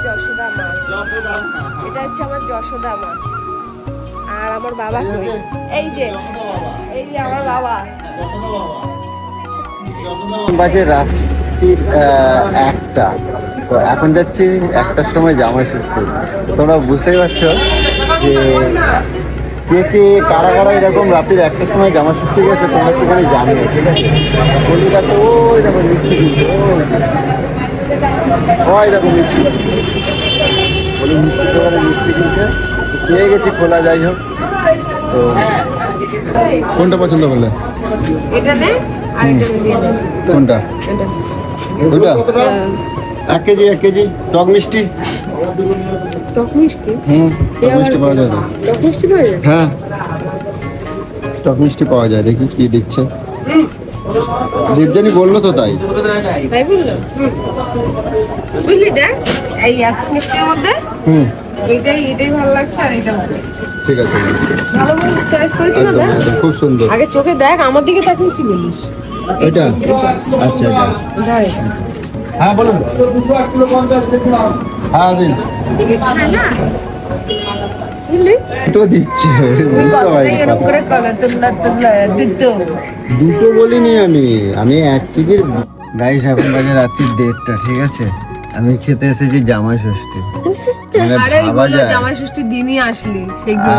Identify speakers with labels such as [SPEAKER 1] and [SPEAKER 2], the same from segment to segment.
[SPEAKER 1] যশোদা মা, এটা হচ্ছে আমার যশোদা মা। আর আমার বাবা এই যে আমার বাবা।
[SPEAKER 2] বাজে রাত্রি 1টা, তো এখন যাচ্ছি 1টার সময় জামাই ষষ্ঠী। তোমরা বুঝতেই পারছো যে কে কারা কারা এরকম রাত্রির 1টার সময় জামাই ষষ্ঠী গেছে, তোমরা একটুখানি জানিও, ঠিক আছে? বলিটা তো ওই দেখো মিষ্টি কিনছে, ওই দেখো মিষ্টি বলি মিষ্টি দোকানে মিষ্টি কিনছে, পেয়ে গেছি খোলা। যাই হোক, তো কোনটা পছন্দ করলে? কোনটা? দুটা 1 কেজি 1 কেজি টক মিষ্টি।
[SPEAKER 1] টক মিষ্টি?
[SPEAKER 2] টক মিষ্টি পাওয়া যায়।
[SPEAKER 1] টক মিষ্টি পাওয়া যায়?
[SPEAKER 2] হ্যাঁ, টক মিষ্টি পাওয়া যায়। দেখি কি দিচ্ছে। দেবজানি বললো তো, তাই
[SPEAKER 1] বললো। বুঝলি দেখ, এই এক মিষ্টির মধ্যে এইটাই ভালো লাগছে। আর এইটা
[SPEAKER 2] ঠিক আছে,
[SPEAKER 1] ভালো করে চয়েস করেছি না? দেখ
[SPEAKER 2] খুব সুন্দর।
[SPEAKER 1] আগে চোখে দেখ, আমার দিকে তাকিয়ে কি বলিস?
[SPEAKER 2] এটা আচ্ছা, হ্যাঁ বলুন। হ্যাঁ দিন, দুটো দিচ্ছে, বুঝতে পারি। দুটো বলিনি আমি 1 কেজির। গাইস, এখন বাজে রাত্রি 1:30, ঠিক আছে? আমি খেতে এসেছি জামাই ষষ্ঠী। মানে ভাবা যায়
[SPEAKER 1] জামাই ষষ্ঠীর দিনই আসলি,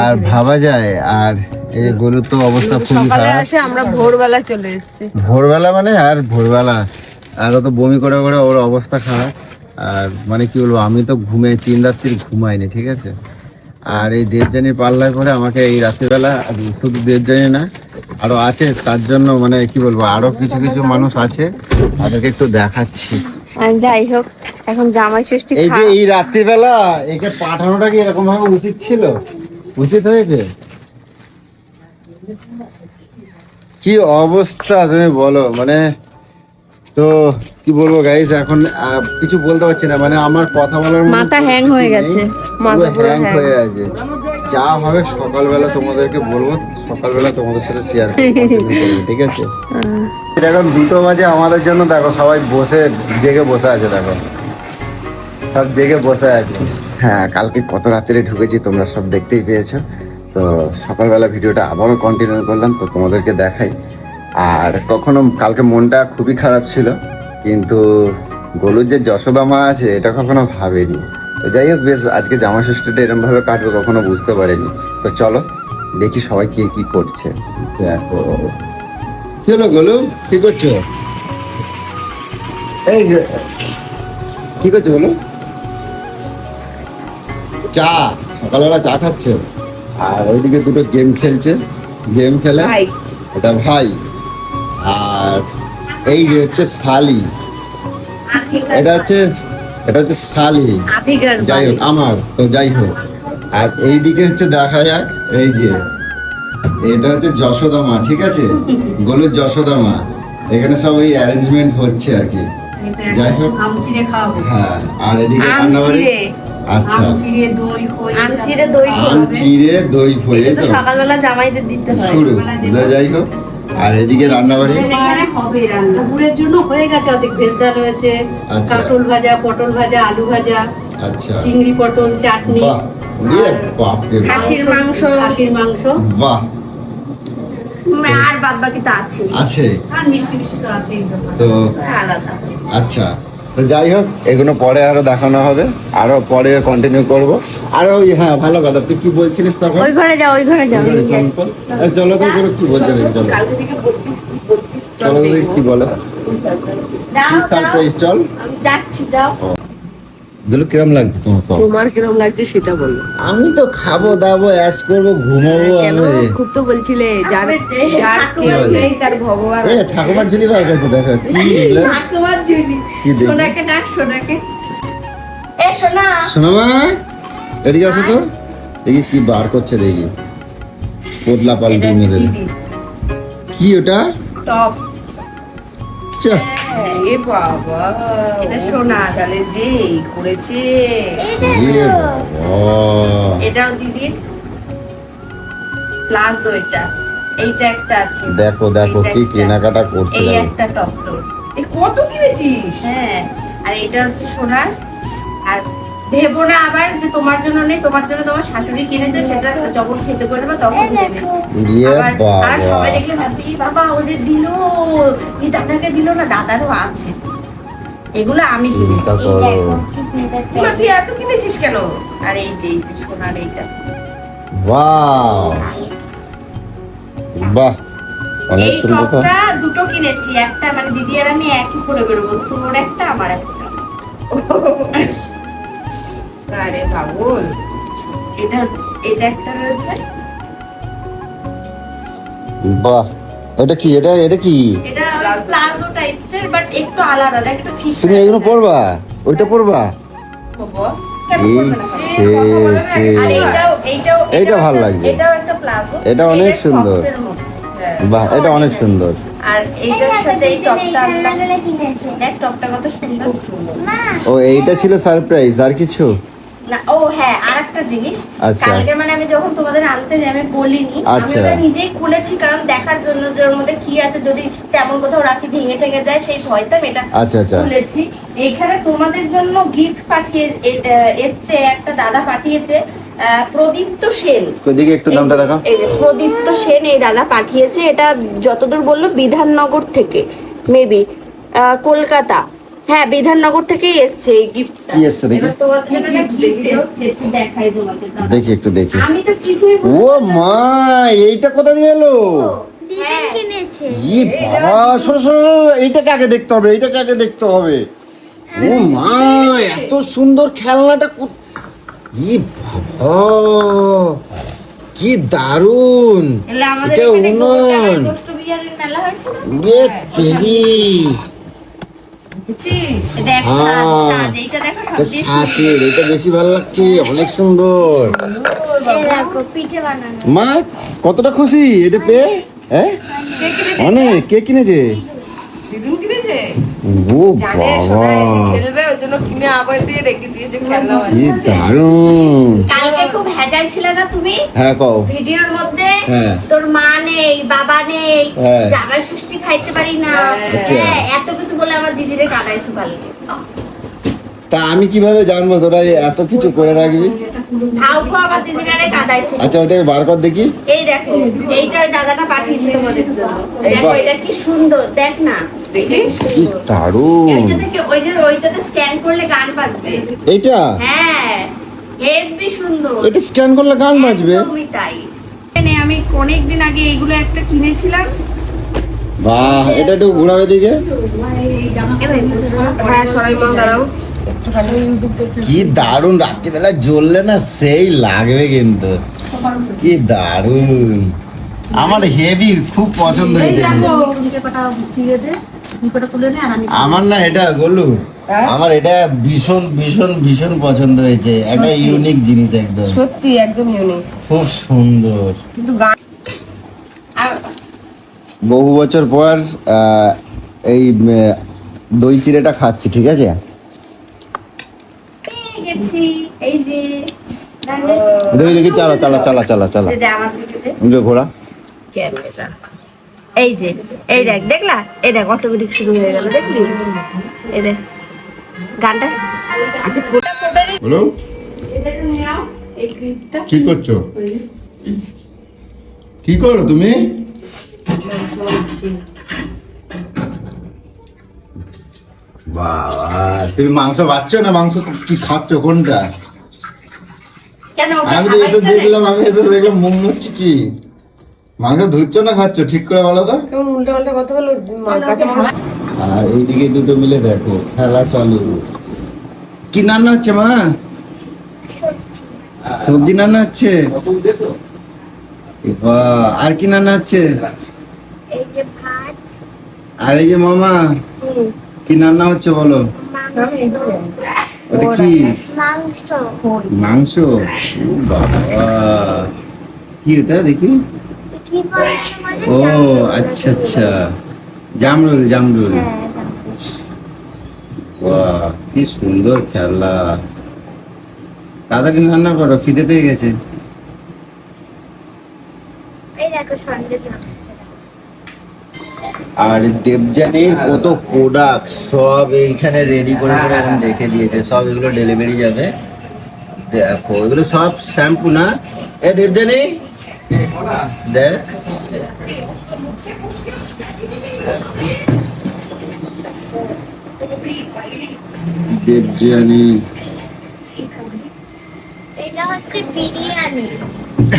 [SPEAKER 2] আর ভাবা যায়। আর এই গরুর তো অবস্থা খুবই খারাপ।
[SPEAKER 1] আসে আমরা ভোরবেলা চলে এসেছি।
[SPEAKER 2] ভোরবেলা মানে আর ভোরবেলা আর তো বমি করে করে ওর অবস্থা খারাপ। আর মানে কি বলবো, আমি তো 3 রাত্রির ঘুমাইনি, ঠিক আছে? আর এই দেবযানীর পাল্লায় পরে আমাকে এই রাত্রিবেলা, শুধু দেবযানী না আরো আছে, তার জন্য মানে কি বলবো, আরো কিছু কিছু মানুষ আছে, তাদেরকে একটু দেখাচ্ছি।
[SPEAKER 1] যাই হোক, এখন জামাই ষষ্ঠী
[SPEAKER 2] এই যে এই রাত্রিবেলা একে পাঠানোটা কি এরকম ভাবে উচিত ছিল? উচিত হয়েছে? কি অবস্থা তুমি বলো, মানে তো কি বলবো গাইস, এখন কিছু বলতে পারছি না। মানে আমার কথা বলার
[SPEAKER 1] মাথা হ্যাং হয়ে গেছে, মাথা পুরো
[SPEAKER 2] হ্যাং হয়ে আছে। যা হবে সকালবেলা তোমাদেরকে বলবো, সকালবেলা তোমাদের সাথে শেয়ার করবো, ঠিক আছে? এখন 2টো বাজে আমাদের জন্য। দেখো সবাই জেগে বসে আছে, দেখো সব জেগে বসে আছে। হ্যাঁ, কালকে কত রাত্রে ঢুকেছি তোমরা সব দেখতেই পেয়েছো। তো সকালবেলা ভিডিওটা আবারও কন্টিনিউ করলাম, তো তোমাদেরকে দেখাই। আর কালকে মনটা খুবই খারাপ ছিল, কিন্তু গরুর যে যশোদা মা আছে এটা কখনো ভাবেনি। তো যাই হোক, বেশ আজকে জামাই ষষ্ঠীটা এরকম ভাবে কাটবে কখনো বুঝতে পারিনি। তো চলো দেখি সবাই কে কি করছে। দেখো কি হলো গোলু, কি করছো? এই কি করছো গোলু? চা, সকালবেলা চা খাচ্ছে। আর ওইদিকে 2টো গেম খেলছে, গেম খেলে। এটা ভাই, আর এই যে হচ্ছে শালি, এটা হচ্ছে শালি। যাই হোক, আমার তো যাই হোক। আর এইদিকে হচ্ছে দেখা যাক, এই যে এটা হচ্ছে যশোদা মা, ঠিক আছে? গরুর যশোদা মা। এখানে সব এই অ্যারেঞ্জমেন্ট হচ্ছে আর কি। যাই হোক, হ্যাঁ। আর এদিকে রান্নাবাড়ি। আচ্ছা,
[SPEAKER 1] চিড়ে দই
[SPEAKER 2] হয়ে তো
[SPEAKER 1] সকালবেলা জামাইদের দিতে হয়
[SPEAKER 2] শুরু। যাই হোক, আর এদিকে রান্নাবাড়ি
[SPEAKER 3] দুপুরের জন্য হয়ে গেছে, অর্ধেক ভেজ ডাল হয়েছে, কাঁঠাল ভাজা, পটল ভাজা, আলু ভাজা,
[SPEAKER 2] আচ্ছা,
[SPEAKER 3] চিংড়ি পটল চাটনি,
[SPEAKER 1] খাসির মাংস,
[SPEAKER 2] বাহ,
[SPEAKER 1] আর বাদ বাকি তো আছে,
[SPEAKER 3] আর মিষ্টি মিষ্টি তো আছে।
[SPEAKER 2] তো
[SPEAKER 1] আলাদা।
[SPEAKER 2] আচ্ছা, তো যাই হোক, এগুলো পরে আরো দেখানো হবে, আরো পরে কন্টিনিউ করবো। আর ওই হ্যাঁ, ভালো কথা, তুই কি বলছিলিস তখন?
[SPEAKER 1] ওই ঘরে যাও।
[SPEAKER 2] চলো তো, কি বলতে দেখি, চলো চলো দেখি কি বলে। সারপ্রাইজ, চল
[SPEAKER 1] আমি যাচ্ছি। দাও
[SPEAKER 2] এগুলো কিরম লাগছে
[SPEAKER 1] তোমার কিরম লাগছে সেটা বলো।
[SPEAKER 2] আমি তো খাবো দাবো, অ্যাশ করবো, ঘুমাবো। আমি
[SPEAKER 1] খুব তো বলছিলে যার তার ভগবান।
[SPEAKER 2] ঠাকুমার ঝুলি ভাই কাছে দেখো
[SPEAKER 1] ঠাকুমার ঝুলি। সোনাকে ডাক, সোনাকে। এ সোনা,
[SPEAKER 2] সোনামা এদিকে আসো তো, দেখি কি বার করছে, দেখি পোটলা পাল্টি মেরে। কি ওটা?
[SPEAKER 1] টপ।
[SPEAKER 2] চা,
[SPEAKER 1] এ বাবা, এটা সোনা চালে যে করেছে। এটাও দিদির প্লাস ওইটা, এইটা একটা আছে।
[SPEAKER 2] দেখো দেখো কি কেনাকাটা করছে।
[SPEAKER 1] এই একটা টপ তোর। এই কত কিনেছিস? হ্যাঁ, আর এটা হচ্ছে সোনার, আর ভেবো না আবার যে তোমার জন্য নেই, তোমার জন্য তোমার শাশুড়ি কিনেছে, সেটা যখন খেতে করবে তখন দেবে। আর সবাই দেখলে ভাবি বাবা ওদের দিল, এই দাদাকে দিল না, দাদারও আছে। এগুলো আমি কিনেছি। এত কিনেছিস কেন? আর এই যে সোনার এইটা,
[SPEAKER 2] বাহ বাহ, অনেক
[SPEAKER 1] এই
[SPEAKER 2] সুন্দর।
[SPEAKER 1] টপটা দুটো কিনেছি, একটা মানে দিদি আর আমি একই করে বেরোবো, তোর একটা আমার একটা। আরে পাগল, এটা এটা একটা রয়েছে।
[SPEAKER 2] বাহ, এটা কি? এটা কি?
[SPEAKER 1] এটা প্লাজো টাইপসের বাট একটু আলাদা, দেখ একটা ফিশ।
[SPEAKER 2] তুমি এগুলো পরবা? ওইটা পরবা? এইটা ভালো লাগছে।
[SPEAKER 1] এটাও একটা প্লাজো,
[SPEAKER 2] এটা অনেক সুন্দর। বাহ, এটা অনেক সুন্দর।
[SPEAKER 1] আর এইটার সাথে এই টপটা কিনেছি, দেখ টপটা কত সুন্দর।
[SPEAKER 2] ও, এইটা ছিল সারপ্রাইজ, আর কিছু
[SPEAKER 1] না? ও হ্যাঁ, আরেকটা জিনিস,
[SPEAKER 2] আচ্ছা।
[SPEAKER 1] কালকে মানে আমি যখন তোমাদের আনতে যাই আমি বলিনি, আমি
[SPEAKER 2] আচ্ছা।
[SPEAKER 1] ওটা নিজেই খুলেছি, কারণ দেখার জন্য যে ওর মধ্যে কি আছে, যদি তেমন কোথাও রাখি ভেঙে ঠেঙে যায় সেই ভয়তে আমি এটা
[SPEAKER 2] আচ্ছা আচ্ছা।
[SPEAKER 1] খুলেছি। এইখানে তোমাদের জন্য গিফট পাঠিয়ে এসছে, একটা দাদা পাঠিয়েছে, প্রদীপ্ত সেন।
[SPEAKER 2] ওদিকে একটু দামটা দেখা।
[SPEAKER 1] এই যে প্রদীপ্ত সেন এই দাদা পাঠিয়েছে, এটা যতদূর বললো বিধাননগর থেকে, মেবি কলকাতা, হ্যাঁ বিধাননগর থেকেই এসছে এই গিফটটা।
[SPEAKER 2] কি এসছে দেখি?
[SPEAKER 1] এবার তোমাদের জন্য একটা gift এসছে, একটু দেখাই তোমাদের দাদা।
[SPEAKER 2] দেখি একটু দেখি।
[SPEAKER 1] আমি তো কিছুই
[SPEAKER 2] ও মা, এইটা কোথা দিয়ে এলো?
[SPEAKER 1] হ্যাঁ,
[SPEAKER 4] কিনেছে।
[SPEAKER 2] ই বাবা, সরো সরো সরো, এইটাকে আগে দেখতে হবে, এইটাকে আগে দেখতে হবে। ও মা, এত সুন্দর খেলনাটা ই বাবা, কি দারুন!
[SPEAKER 1] এলে আমাদের
[SPEAKER 2] এটা
[SPEAKER 1] এখানে
[SPEAKER 2] উনুন।
[SPEAKER 1] গোষ্ঠ বিহারের মেলা হয়েছিল।
[SPEAKER 2] এ তেরি,
[SPEAKER 1] এটা এক
[SPEAKER 2] হ্যাঁ।
[SPEAKER 1] সাজ, এইটা দেখো
[SPEAKER 2] এটা
[SPEAKER 1] সবচেয়ে
[SPEAKER 2] সাঁচের, এটা বেশি ভালো লাগছে, অনেক সুন্দর।
[SPEAKER 4] এই দেখো পিঠে বানানো।
[SPEAKER 2] মা কতটা খুশি এটা পেয়ে? হ্যাঁ,
[SPEAKER 1] কে কিনেছে?
[SPEAKER 2] অনেক। কে কিনেছে?
[SPEAKER 1] দিদুন কিনেছে।
[SPEAKER 2] ও
[SPEAKER 1] জানে
[SPEAKER 2] বাবা,
[SPEAKER 1] সোনা এসে খেলবে, ওর জন্য কিনে আবার দিয়ে রেখে দিয়েছে খেলনা।
[SPEAKER 2] কি দারুন!
[SPEAKER 1] কালকে খুব ভেজাল ছিল না তুমি
[SPEAKER 2] হ্যাঁ কও।
[SPEAKER 1] ভিডিওর মধ্যে?
[SPEAKER 2] হ্যাঁ।
[SPEAKER 1] তোর মা নেই, বাবা নেই,
[SPEAKER 2] হ্যাঁ।
[SPEAKER 1] জামাই ষষ্ঠী খাইতে পারি না,
[SPEAKER 2] আচ্ছা।
[SPEAKER 1] হ্যাঁ, এত কিছু বলে আমার দিদিরে কাঁদাইছো কালকে।
[SPEAKER 2] তা আমি কিভাবে জানবো তোরা এত কিছু করে রাখবি?
[SPEAKER 1] ভাও খাও আমার দিদিরে কাঁদাইছো।
[SPEAKER 2] আচ্ছা, ওটাকে বার কর দেখি।
[SPEAKER 1] এই দেখো, এইটা ওই দাদাটা পাঠিয়েছে তোমাদের জন্য। দেখো
[SPEAKER 2] বাহ।
[SPEAKER 1] এটা কি সুন্দর, দেখ না, দেখি
[SPEAKER 2] কি দারুন!
[SPEAKER 1] এইটা থেকে ওই যে ওইটাতে স্ক্যান করলে গান বাজবে।
[SPEAKER 2] এইটা
[SPEAKER 1] হ্যাঁ, হেভি সুন্দর।
[SPEAKER 2] এটা স্ক্যান করলে গান বাজবে?
[SPEAKER 1] একদমই তাই। এখানে আমি অনেকদিন আগে এইগুলো একটা কিনেছিলাম।
[SPEAKER 2] বাহ, এটা একটু ঘোরাবে দিকে।
[SPEAKER 1] হ্যাঁ, সরাই মা দাঁড়াও।
[SPEAKER 2] কি দারুন! রাত্রিবেলা জ্বললে না সেই লাগবে কিন্তু। কি দারুন! আমার হেভি খুব পছন্দ হয়েছে। আমার না এটা গলু, আমার এটা ভীষণ ভীষণ ভীষণ পছন্দ হয়েছে। একটা ইউনিক জিনিস, একদম
[SPEAKER 5] সত্যি একদম ইউনিক,
[SPEAKER 2] খুব সুন্দর।
[SPEAKER 5] কিন্তু গান
[SPEAKER 2] বহু বছর পর এই দই চিড়েটা খাচ্ছি, ঠিক আছে?
[SPEAKER 1] পেয়ে গেছি, এই যে
[SPEAKER 2] দেখি দেখি, চালা চালা চালা চালা চালা,
[SPEAKER 1] দে, আমার দিকে দে।
[SPEAKER 2] যে ঘোড়া।
[SPEAKER 1] ক্যামেরা, এই যে, এই দেখ, দেখলা, এই দেখ অটোমেটিক শুরু হয়ে গেল, দেখলি? এই দেখ গানটা। আচ্ছা ফোনটা তোদেরই,
[SPEAKER 2] বলো,
[SPEAKER 1] এটা একটু নাও, এই ক্লিপটা।
[SPEAKER 2] কি করছো? কি করো তুমি? বাবা, তুমি মাংস বাচ্চো না মাংস কি খাচ্ছ, কোনটা?
[SPEAKER 1] কেন ওটা
[SPEAKER 2] আমি তো এসে
[SPEAKER 1] খাবারটা নেই?
[SPEAKER 2] দেখলাম, আমি এসে দেখলাম মন হচ্ছে কি মাংস ধুচ্ছ না খাচ্ছ, ঠিক করে বলো তো।
[SPEAKER 5] কেমন উল্টা পাল্টা কথা বলো, কাঁচা মাংস
[SPEAKER 2] আর এইদিকে দুটো মিলে দেখো খেলা চালু। কি রান্না হচ্ছে মা? সবজি রান্না হচ্ছে। বাহ, আর কি রান্না হচ্ছে?
[SPEAKER 4] এই যে ভাত,
[SPEAKER 2] আর এই যে মামা, কি রান্না হচ্ছে বলো? ওটা কি?
[SPEAKER 4] মাংস,
[SPEAKER 2] মাংস? ও বাবা, কি ওটা দেখি?
[SPEAKER 4] কি বলছো বলে?
[SPEAKER 2] ও আচ্ছা আচ্ছা, জামরুল জামরুল। বাহ, কি সুন্দর খেলা। তাড়াতাড়ি রান্না করো, খিদে পেয়ে গেছে।
[SPEAKER 4] এই দেখো সন্দেশ মাংস।
[SPEAKER 2] আর দেবযানীর কত প্রোডাক্ট সব এইখানে রেডি করে করে এখন রেখে দিয়েছে, সব এগুলো ডেলিভারি যাবে। দেখো এগুলো সব শ্যাম্পু না, এ দেবযানী দেখ, দেবযানী
[SPEAKER 4] এটা হচ্ছে বিরিয়ানি।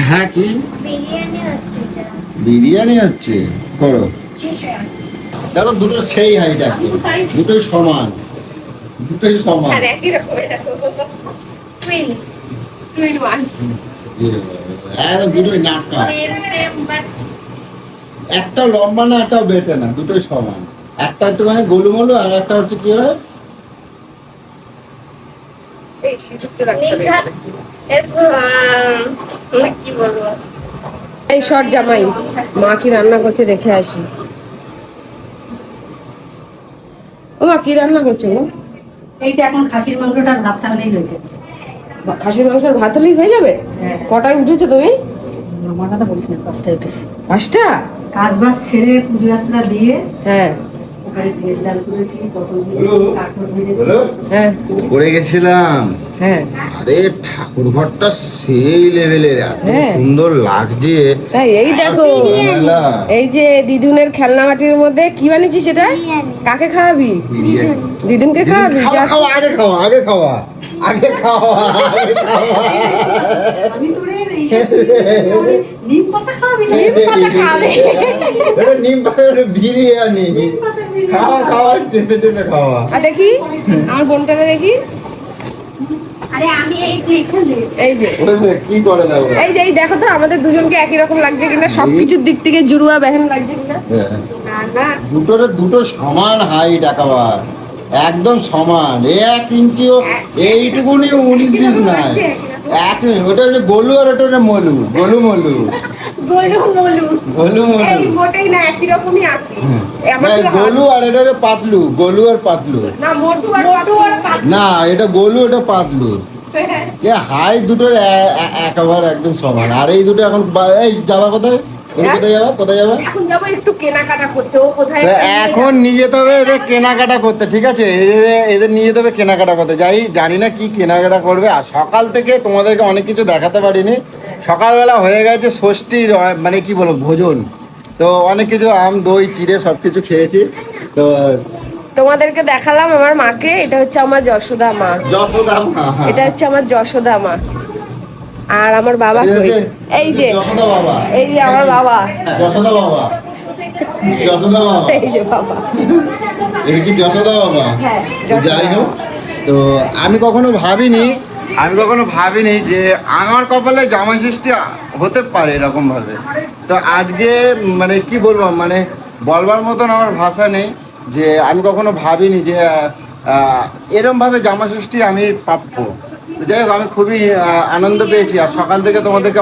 [SPEAKER 2] হ্যাঁ কি
[SPEAKER 4] বিরিয়ানি হচ্ছে এটা।
[SPEAKER 2] বিরিয়ানি হচ্ছে, করো দেখো দুটো সেই হাইট আছে, দুটোই সমান, দুটোই সমান।
[SPEAKER 1] আর একই রকমের টুইন টুইন ওয়ান
[SPEAKER 2] একদম দুটোই নাটকা,
[SPEAKER 4] সেম বাট
[SPEAKER 2] একটা লম্বা না একটা বেটে না, দুটোই সমান। একটা একটু মানে গোলুমলু আর একটা হচ্ছে কি হয়
[SPEAKER 1] এই সিঁদুরটা রাখতে হবে।
[SPEAKER 4] নিঘাত কি বলবো,
[SPEAKER 5] এই শর্ট জামাই মা কি রান্না করছে দেখে আসি। ও মা কি রান্না করছো গো?
[SPEAKER 3] এই যে এখন খাসির মাংসটা ভাত তাহলেই হয়েছে।
[SPEAKER 5] খাসির মাংসের ভাত হলেই হয়ে যাবে?
[SPEAKER 3] হ্যাঁ।
[SPEAKER 5] কটায় উঠেছো তুমি?
[SPEAKER 3] আমার কথা বলিস না, 5টায় উঠেছি।
[SPEAKER 5] 5টা?
[SPEAKER 3] কাজ বাজ ছেড়ে পুজো আশ্রা দিয়ে
[SPEAKER 5] হ্যাঁ
[SPEAKER 3] ওখানে ভেজ ডাল করেছি, পটল
[SPEAKER 2] হ্যালো?
[SPEAKER 3] ভেজেছি, কাঁকরোল ভেজেছি।
[SPEAKER 2] বলো
[SPEAKER 5] হ্যাঁ
[SPEAKER 2] করে গেছিলাম।
[SPEAKER 5] হ্যাঁ
[SPEAKER 2] আরে ঠাকুর ঘরটা সেই লেভেলের, এত
[SPEAKER 5] হ্যাঁ।
[SPEAKER 2] সুন্দর লাগছে।
[SPEAKER 5] তাই এই দেখো,
[SPEAKER 2] ঝামেলা।
[SPEAKER 5] এই যে দিদুনের খেলনা মাটির মধ্যে কি বানিয়েছি সেটা? কাকে খাওয়াবি?
[SPEAKER 2] বিরিয়ানি।
[SPEAKER 5] দিদুনকে খাওয়াবি?
[SPEAKER 2] খাওয়া খাওয়া, আগে খাওয়া, আগে খাওয়া, আগে খাওয়া, আগে খাওয়া।
[SPEAKER 3] আমি তোরে নিম পাতা খাওয়াবি?
[SPEAKER 2] এটা নিম পাতার বিরিয়ানি। খাওয়া খাওয়া, চেপে চেপে খাওয়া।
[SPEAKER 5] আর দেখি আমার বোনটাকে দেখি,
[SPEAKER 1] আরে আমি এই যে এখানে
[SPEAKER 5] এই যে
[SPEAKER 2] বুঝলে কি করে দেবো?
[SPEAKER 5] এই যে এই দেখো তো আমাদের দুজনকে একই রকম লাগছে কিনা, সবকিছুর দিক থেকে জুড়ুয়া বেহেন লাগছে কিনা।
[SPEAKER 1] না না
[SPEAKER 2] দুটো সমান হাইট একেবারে, একদম সমান। 1 ইঞ্চিও এইটুকুনি 19-20 নাই। ওটা হচ্ছে গোলু আর ওটা হচ্ছে মলু, গোলু মলু,
[SPEAKER 1] গোলু মোলু
[SPEAKER 2] গোলু মলু।
[SPEAKER 1] এই মোটেই না, একই রকমই আছে। আমার
[SPEAKER 2] না,
[SPEAKER 1] শুধু
[SPEAKER 2] গোলু আর এটা হচ্ছে পাতলু, গোলু আর পাতলু।
[SPEAKER 1] না মোটু আর পাতলু।
[SPEAKER 2] না এটা গোলু, এটা পাতলু। হাই দুটোর একেবারে একদম সমান। আর এই দুটো এখন এই যাবা কোথায়? তুমি কোথায় যাবা, কোথায় যাবা?
[SPEAKER 1] এখন যাবো একটু কেনাকাটা করতে। ও কোথায়
[SPEAKER 2] তো এখন নিয়ে যেতে হবে এদের কেনাকাটা করতে, ঠিক আছে? এদের নিয়ে যেতে হবে কেনাকাটা করতে। জানি না কি কেনাকাটা করবে। আর সকাল থেকে তোমাদেরকে অনেক কিছু দেখাতে পারিনি। সকালবেলা হয়ে গেছে ষষ্ঠীর মানে কি বলবো ভোজন, তো অনেক কিছু আম দই চিড়ে সব কিছু খেয়েছি। তো
[SPEAKER 5] তোমাদেরকে দেখালাম আমার মাকে, এটা হচ্ছে আমার যশোদা মা,
[SPEAKER 2] যশোদা মা,
[SPEAKER 5] এটা হচ্ছে আমার যশোদা মা। আর আমার বাবা কই? এই যে
[SPEAKER 2] যশোদা বাবা,
[SPEAKER 5] এই যে আমার বাবা,
[SPEAKER 2] যশোদা বাবা, যশোদা বাবা,
[SPEAKER 5] এই যে বাবা।
[SPEAKER 2] এটা কি যশোদা বাবা?
[SPEAKER 5] হ্যাঁ,
[SPEAKER 2] তো যাই হোক, তো আমি কখনো ভাবিনি যে আমার কপালে জামাই ষষ্ঠী হতে পারে এরকম ভাবে। তো আজকে মানে কি বলবো, মানে বলবার মতন আমার ভাষা নেই যে আমি কখনো ভাবিনি যে এরম ভাবে জামাই ষষ্ঠী আমি প্রাপ্য। তো যাই হোক, আমি খুবই আনন্দ পেয়েছি। আর সকাল থেকে তোমাদেরকে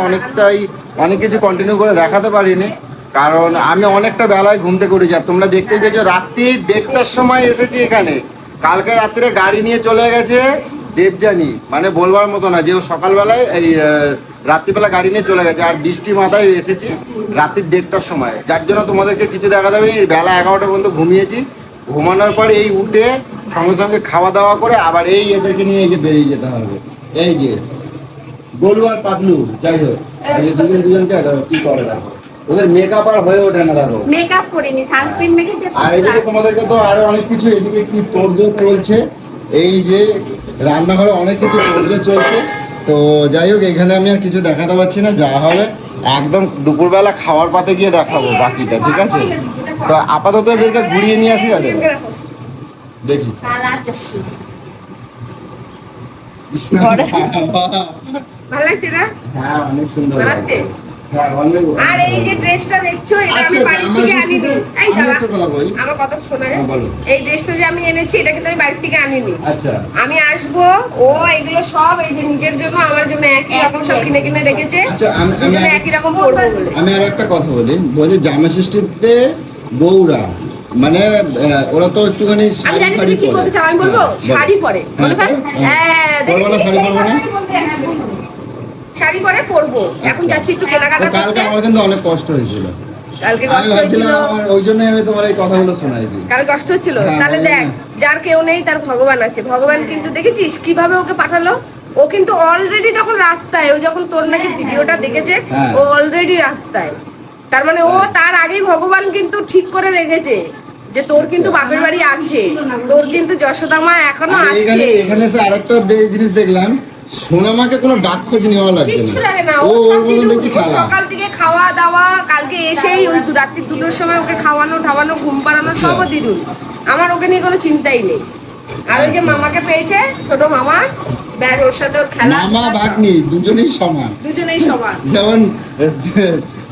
[SPEAKER 2] অনেক কিছু কন্টিনিউ করে দেখাতে পারিনি, কারণ আমি অনেকটা বেলায় ঘুম থেকে উঠেছি। আর তোমরা দেখতেই পেয়েছো রাত্রি 1:30টার সময় এসেছি এখানে। কালকে রাত্রে গাড়ি নিয়ে চলে গেছে দেবযানী, মানে বলবার মতো না যে ও সকালবেলায় এই রাত্রিবেলা গাড়ি নিয়ে চলে গেছে। আর বৃষ্টি মাথায় এসেছি রাত্রি 1:30টার সময়, যার জন্য তোমাদেরকে কিছু দেখা যাবে। বেলা 11টা পর্যন্ত ঘুমিয়েছি। ঘুমানোর পরে এই উঠে সঙ্গে সঙ্গে খাওয়া দাওয়া করে আবার এই এদেরকে নিয়ে এই যে বেরিয়ে যেতে হবে। এই যে গোলু আর পাতলু, যাই হোক এই যে দুজনকে দেখো কি করে, দেখো ওদের মেকআপ আর হয়ে ওঠে না, দেখো।
[SPEAKER 1] মেকআপ করিনি, সানস্ক্রিন মেখেছি।
[SPEAKER 2] আর এদিকে তোমাদেরকে তো আরো অনেক কিছু, এদিকে কি তোড়জোড় চলছে, এই যে রান্নাঘরে অনেক কিছু তোড়জোড় চলছে। তো যাই হোক, এখানে আমি আর কিছু দেখাতে পারছি না, যা হবে একদম দুপুরবেলা খাওয়ার পাতে গিয়ে দেখাবো বাকিটা, ঠিক আছে? তো আপাতত এদেরকে ঘুরিয়ে নিয়ে আসি, ওদের দেখি।
[SPEAKER 1] ভালো লাগছে না?
[SPEAKER 2] হ্যাঁ অনেক সুন্দর
[SPEAKER 1] ভালো লাগছে?
[SPEAKER 2] হ্যাঁ অনেক।
[SPEAKER 1] আর এই যে ড্রেসটা দেখছো, এটা আমি
[SPEAKER 2] আচ্ছা,
[SPEAKER 1] বাড়ি
[SPEAKER 2] আমার
[SPEAKER 1] থেকে আনিনি। এই
[SPEAKER 2] আমি
[SPEAKER 1] দাঁড়া,
[SPEAKER 2] একটা কথা বলি।
[SPEAKER 1] আমার কথা শোনা
[SPEAKER 2] হ্যাঁ, বলো।
[SPEAKER 1] এই ড্রেসটা যে আমি এনেছি, এটা কিন্তু আমি বাড়ি থেকে আনিনি।
[SPEAKER 2] আচ্ছা
[SPEAKER 1] আমি আসবো, ও এগুলো সব এই যে নিজের জন্য আমার জন্য একই রকম সব কিনে কিনে রেখেছে।
[SPEAKER 2] আচ্ছা, আমি
[SPEAKER 1] দুজনে একই রকম পরবো বলে।
[SPEAKER 2] আমি আর একটা কথা বলি জামা ষষ্ঠীতে বউরা মানে ওরা তো একটুখানি
[SPEAKER 1] আমি জানি তুমি কি বলতে চাও, আমি বলবো শাড়ি পরে বলে ফেল। হ্যাঁ
[SPEAKER 2] পরবো না, শাড়ি পরবো না?
[SPEAKER 1] শাড়ি পরে পরবো। এখন যাচ্ছি একটু কেনাকাটা
[SPEAKER 2] তো কালকে
[SPEAKER 1] করতে।
[SPEAKER 2] আমার কিন্তু অনেক কষ্ট হয়েছিল।
[SPEAKER 5] কালকে
[SPEAKER 2] আমি
[SPEAKER 5] কষ্ট হয়েছিল,
[SPEAKER 2] ভাবছিলাম ওই জন্যই আমি তোমার এই কথাগুলো শোনাই দিই।
[SPEAKER 5] কাল কষ্ট হচ্ছিল।
[SPEAKER 2] হ্যাঁ,
[SPEAKER 5] তাহলে
[SPEAKER 2] ওই
[SPEAKER 5] দেখ,
[SPEAKER 2] জন্য।
[SPEAKER 5] যার কেউ নেই তার ভগবান আছে। ভগবান কিন্তু দেখেছিস কিভাবে ওকে পাঠালো। ও কিন্তু অলরেডি তখন রাস্তায়, ও যখন তোর নাকি ভিডিওটা দেখেছে,
[SPEAKER 2] হ্যাঁ।
[SPEAKER 5] ও অলরেডি রাস্তায়। তার মানে ও তার আগেই ভগবান কিন্তু ঠিক করে রেখেছে যে তোর কিন্তু বাপের বাড়ি আছে, তোর কিন্তু যশোদা মা এখনো
[SPEAKER 2] আর
[SPEAKER 5] আছে।
[SPEAKER 2] এখানে এসে আরেকটা জিনিস দেখলাম, সোনামাকে কোনো ডাক খোঁজ নেওয়া লাগছে
[SPEAKER 5] কিচ্ছু
[SPEAKER 2] না।
[SPEAKER 5] লাগে না,
[SPEAKER 2] ও
[SPEAKER 5] ও
[SPEAKER 2] ওর
[SPEAKER 5] সব
[SPEAKER 2] মতন
[SPEAKER 5] দিদু,
[SPEAKER 2] দেখছি
[SPEAKER 5] ও
[SPEAKER 2] খেলা।
[SPEAKER 5] সকাল থেকে খাওয়া দাওয়া, কালকে এসেই ওই রাত্রি 2টোর সময় ওকে খাওয়ানো ঠাওয়ানো, ঘুম পাড়ানো
[SPEAKER 2] আচ্ছা।
[SPEAKER 5] সবও দিদুন। আমার ওকে নিয়ে কোনো চিন্তাই নেই। আর ওই যে মামাকে পেয়েছে, ছোট মামা, ব্যাস ওর সাথে ওর খেলা,
[SPEAKER 2] মামা ভাগ্নি দুজনেই সমান,
[SPEAKER 5] দুজনেই সমান।
[SPEAKER 2] যেমন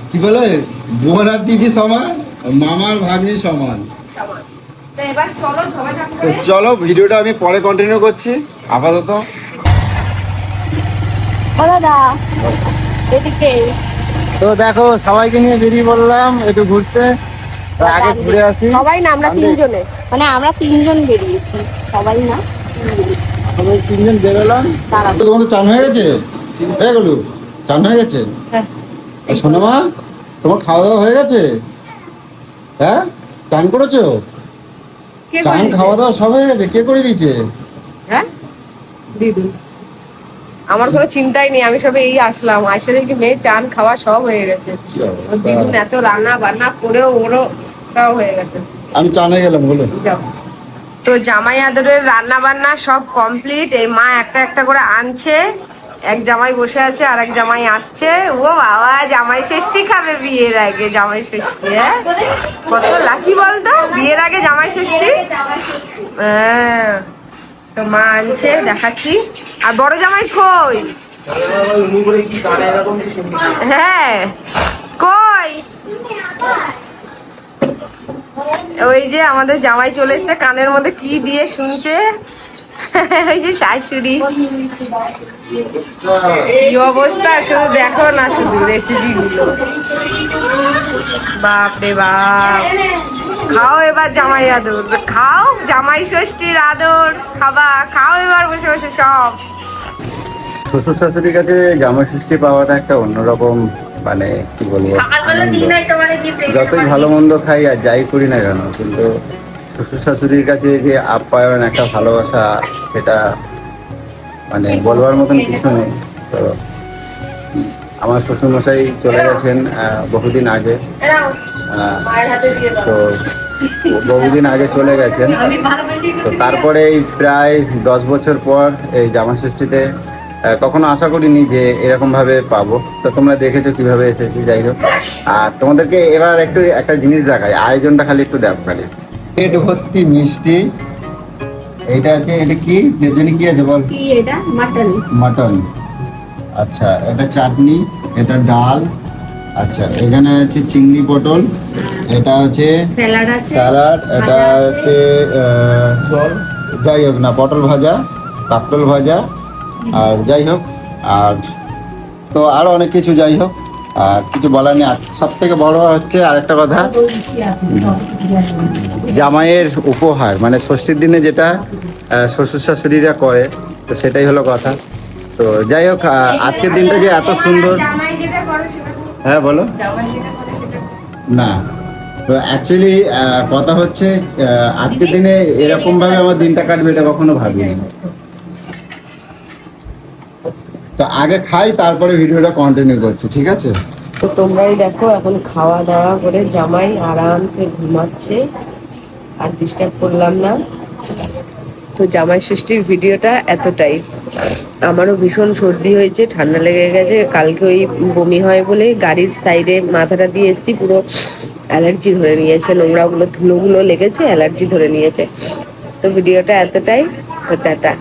[SPEAKER 2] কি বলে বোন আর দিদি সমান, মামার ভাগ্নি সমান।
[SPEAKER 5] সমান। তো এবার চলো ঝগড়াঝাটি
[SPEAKER 2] তো
[SPEAKER 5] করে
[SPEAKER 2] চলো ভিডিওটা আমি পরে কন্টিনিউ করছি আপাতত। তো দেখো সবাইকে নিয়ে বেরিয়ে পড়লাম একটু ঘুরতে। তো আগে ঘুরে আসি।
[SPEAKER 5] সবাই না, আমরা তিনজনে।
[SPEAKER 1] মানে আমরা 3জন বেরিয়েছি, সবাই না।
[SPEAKER 2] সবাই 3জন বেরোলাম। তো তোমাদের চান হয়ে গেছে? হয়ে গেল? চান হয়ে গেছে?
[SPEAKER 5] হ্যাঁ।
[SPEAKER 2] সোনামা তোমার খাওয়া দাওয়া হয়ে গেছে? হ্যাঁ, চান করেছো?
[SPEAKER 5] কে
[SPEAKER 2] চান
[SPEAKER 5] করে
[SPEAKER 2] খাওয়া দাওয়া সব হয়ে গেছে? কে করে দিয়েছে?
[SPEAKER 5] হ্যাঁ, দিদুন। আমার কোনো চিন্তাই নেই, আমি সবে এই আসলাম, আসলে কি মেয়ে চান খাওয়া সব হয়ে গেছে। ও দিদুন এত রান্না বান্না করেও ওরও সব হয়ে গেছে।
[SPEAKER 2] আমি চানে গেলাম বলো।
[SPEAKER 5] যাও। তো জামাই আদরের রান্না বান্না সব কমপ্লিট। এই মা একটা একটা করে আনছে, এক জামাই বসে আছে আর এক জামাই আসছে। ও বাবা, জামাই ষষ্ঠী খাবে বিয়ের আগে। জামাই ষষ্ঠী, হ্যাঁ, কত লাকি বলতো, বিয়ের আগে জামাই ষষ্ঠী। হ্যাঁ, তো মা আনছে, দেখাচ্ছি। আর বড় জামাই কই? হ্যাঁ, কই? ওই যে আমাদের জামাই চলে এসছে, কানের মধ্যে কি দিয়ে শুনছে। ওই যে শাশুড়ি, কি অবস্থা শুধু দেখো না, শুধু রেসিপি গুলো। বাপরে বাপ, খাও এবার জামাই আদর, খাও জামাই ষষ্ঠীর আদর, খাও এবার বসে বসে সব।
[SPEAKER 2] শ্বশুর শাশুড়ির কাছে জামাই ষষ্ঠী পাওয়াটা একটা অন্যরকম, মানে কি বলবো, আনন্দ। যতই ভালো মন্দ খাই আর যাই করি না কেন, কিন্তু শ্বশুর শাশুড়ির কাছে যে আপ্যায়ন, একটা ভালোবাসা, সেটা মানে বলবার মতন কিছু নেই। তো আমার শ্বশুর মশাই চলে গেছেন বহুদিন আগে। তো বহুদিন আগে চলে গেছেন। তো তারপরে এই প্রায় 10 বছর পর এই জামা ষষ্ঠীতে কখনো আশা করিনি যে এরকম ভাবে পাবো। তো তোমরা দেখেছো কিভাবে এসেছি, যাই হোক। আর তোমাদেরকে এবার একটু একটা জিনিস দেখাই, আয়োজনটা খালি একটু দেখো খালি। পেট ভর্তি মিষ্টি, এটা আছে, এটা কি দেবজনী কি আছে বল?
[SPEAKER 3] কি এটা? মাটন।
[SPEAKER 2] মাটন, আচ্ছা। এটা চাটনি, এটা ডাল, আচ্ছা। এখানে আছে চিংড়ি পটল, এটা হচ্ছে
[SPEAKER 3] স্যালাড আছে,
[SPEAKER 2] স্যালাড, এটা
[SPEAKER 3] ভাজা আছে।
[SPEAKER 2] হচ্ছে যাই হোক না, পটল ভাজা, কাঁকরোল ভাজা, আর যাই হোক। আর তো আরো অনেক কিছু, যাই হোক। আর কিছু বলার নেই। সব থেকে বড় হচ্ছে আরেকটা কথা, জামাইয়ের উপহার, মানে ষষ্ঠীর দিনে যেটা শ্বশুর শাশুড়িরা করে, তো সেটাই হলো কথা। তো যাই হোক, আজকের দিনটা যে এত সুন্দর।
[SPEAKER 5] জামাই যেটা করে সেটা,
[SPEAKER 2] হ্যাঁ বলো।
[SPEAKER 5] জামাই যেটা করে সেটা
[SPEAKER 2] না, তো অ্যাকচুয়ালি কথা হচ্ছে আজকের দিনে এরকম ভাবে আমার দিনটা কাটবে এটা কখনো ভাবিনি। তো আগে খাই, তারপরে ভিডিওটা কন্টিনিউ করছি, ঠিক আছে?
[SPEAKER 5] তো তোমরাই দেখো, এখন খাওয়া দাওয়া করে জামাই আরামসে ঘুমাচ্ছে, আর ডিস্টার্ব করলাম না। তো জামাই ষষ্ঠীর ভিডিওটা এতটাই। আমারও ভীষণ সর্দি হয়েছে, ঠান্ডা লেগে গেছে। কালকে ওই বমি হয় বলে গাড়ির সাইডে মাথাটা দিয়ে এসেছি, পুরো অ্যালার্জি ধরে নিয়েছে, নোংরাগুলো ধুলোগুলো লেগেছে, অ্যালার্জি ধরে নিয়েছে। তো ভিডিওটা এতটাই, তো টাটা।